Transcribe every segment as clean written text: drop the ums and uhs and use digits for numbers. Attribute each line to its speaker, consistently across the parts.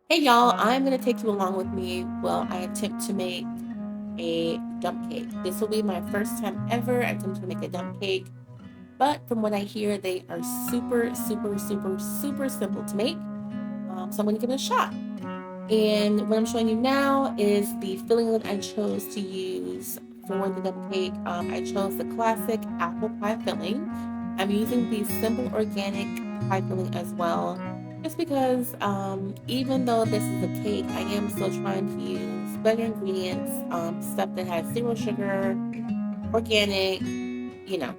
Speaker 1: Hey y'all, I'm gonna take you along with me while I attempt to make a dump cake. This will be my first time ever attempting to make a dump cake, but from what I hear, they are super, super, super, super simple to make. So I'm gonna give it a shot. And what I'm showing you now is the filling that I chose to use for the dump cake. I chose the classic apple pie filling. I'm using the simple organic pie filling as well, just because even though this is a cake, I am still trying to use better ingredients, stuff that has zero sugar, organic,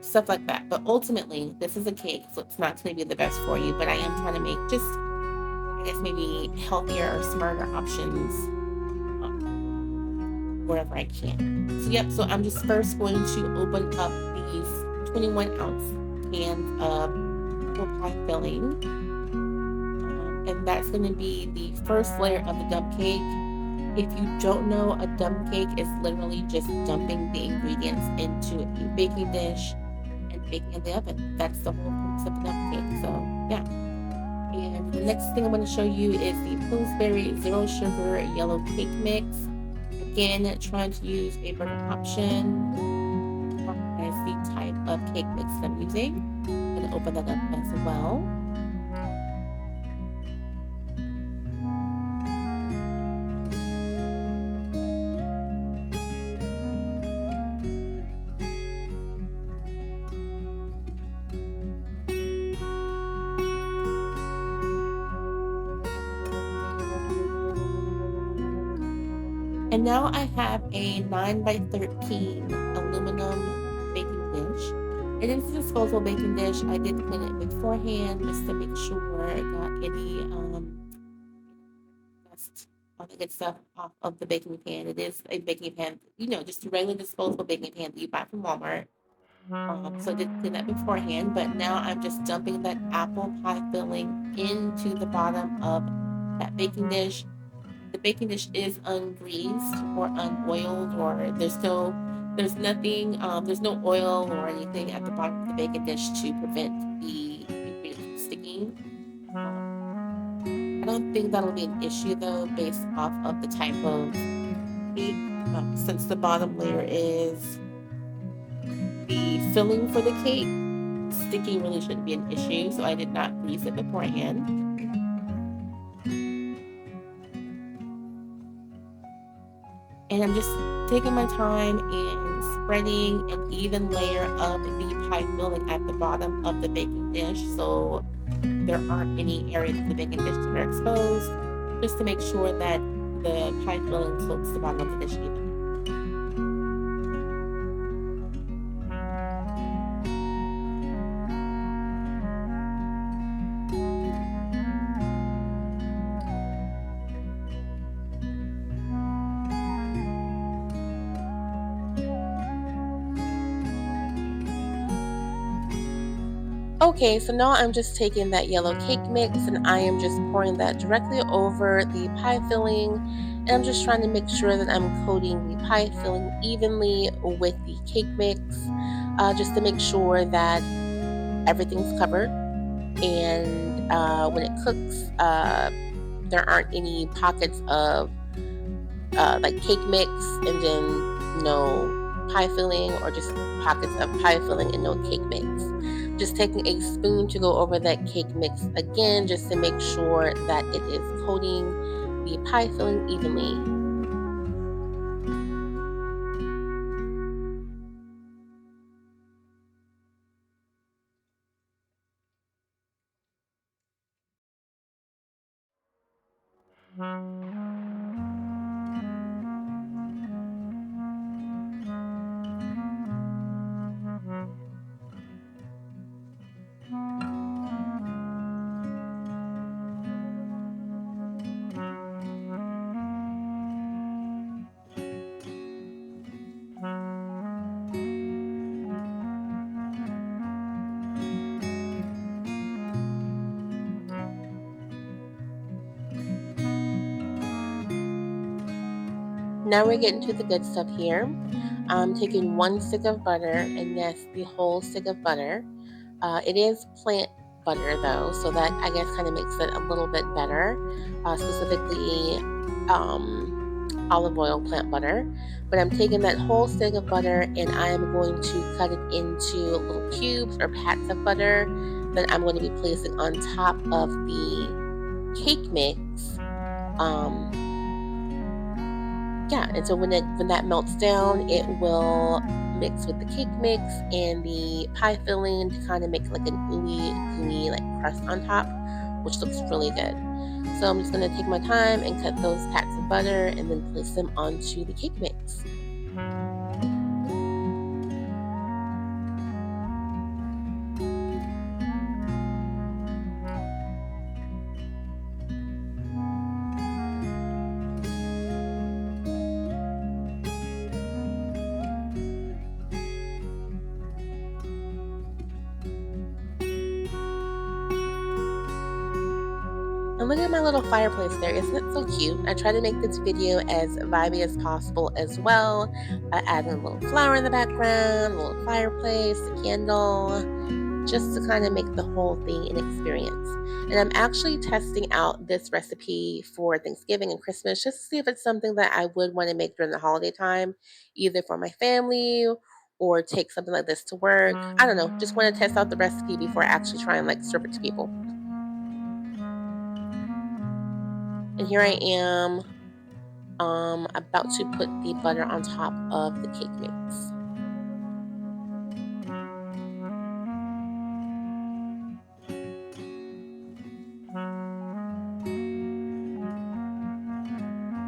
Speaker 1: stuff like that. But ultimately, this is a cake, so it's not going to be the best for you. But I am trying to make just, I guess, maybe healthier or smarter options wherever I can. So, yep, so I'm just first going to open up these 21-ounce cans of apple pie filling. And that's going to be the first layer of the dump cake. If you don't know, a dump cake is literally just dumping the ingredients into a baking dish and baking in the oven. That's the whole purpose of the dump cake. So, yeah. And the next thing I'm going to show you is the Pillsbury Zero Sugar Yellow Cake Mix. Again, trying to use a better option as the type of cake mix that I'm using. I'm going to open that up as well. And now I have a 9 by 13 aluminum baking dish. It is a disposable baking dish. I did clean it beforehand just to make sure I got any dust, all the good stuff off of the baking pan. It is a baking pan, just a regular disposable baking pan that you buy from Walmart. So I did clean that beforehand, but now I'm just dumping that apple pie filling into the bottom of that baking dish. The baking dish is ungreased or unoiled, or there's nothing, there's no oil or anything at the bottom of the baking dish to prevent the ingredients from sticking. I don't think that'll be an issue though, based off of the type of cake, since the bottom layer is the filling for the cake. Sticking really shouldn't be an issue, so I did not grease it beforehand. And I'm just taking my time and spreading an even layer of the pie filling at the bottom of the baking dish so there aren't any areas of the baking dish that are exposed, just to make sure that the pie filling coats the bottom of the dish evenly. Okay, so now I'm just taking that yellow cake mix and I am just pouring that directly over the pie filling. And I'm just trying to make sure that I'm coating the pie filling evenly with the cake mix, just to make sure that everything's covered. And when it cooks, there aren't any pockets of like cake mix and then no pie filling, or just pockets of pie filling and no cake mix. Just taking a spoon to go over that cake mix again, just to make sure that it is coating the pie filling evenly. Now we're getting to the good stuff here. I'm taking one stick of butter, and yes, the whole stick of butter. It is plant butter though, so that I guess kind of makes it a little bit better, specifically olive oil plant butter. But I'm taking that whole stick of butter and I am going to cut it into little cubes or pats of butter that I'm going to be placing on top of the cake mix. Yeah, and so when that melts down, it will mix with the cake mix and the pie filling to kind of make like an ooey gooey like crust on top, which looks really good. So I'm just gonna take my time and cut those pats of butter and then place them onto the cake mix. And look at my little fireplace there. Isn't it so cute? I try to make this video as vibey as possible as well. I added a little flower in the background, a little fireplace, a candle, just to kind of make the whole thing an experience. And I'm actually testing out this recipe for Thanksgiving and Christmas just to see if it's something that I would want to make during the holiday time, either for my family or take something like this to work. I don't know, just want to test out the recipe before I actually try and like serve it to people. And here I am about to put the butter on top of the cake mix.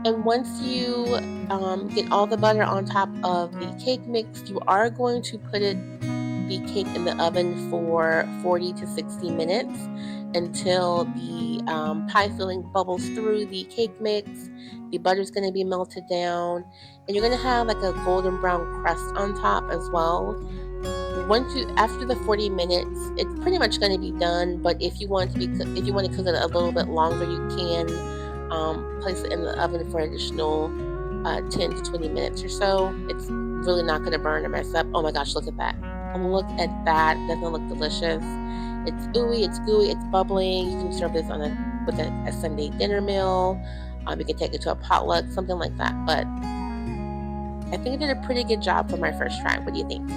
Speaker 1: And once you get all the butter on top of the cake mix, you are going to put the cake in the oven for 40 to 60 minutes until the pie filling bubbles through the cake mix. The butter's going to be melted down, and you're going to have like a golden brown crust on top as well. Once you after the 40 minutes, it's pretty much going to be done. But if you want if you want to cook it a little bit longer, you can place it in the oven for additional 10 to 20 minutes or so. It's really not going to burn or mess up. Oh my gosh, look at that. Look at that. Doesn't it look delicious? It's ooey, it's gooey, it's bubbling. You can serve this on with a Sunday dinner meal. You can take it to a potluck, something like that. But I think I did a pretty good job for my first try. What do you think?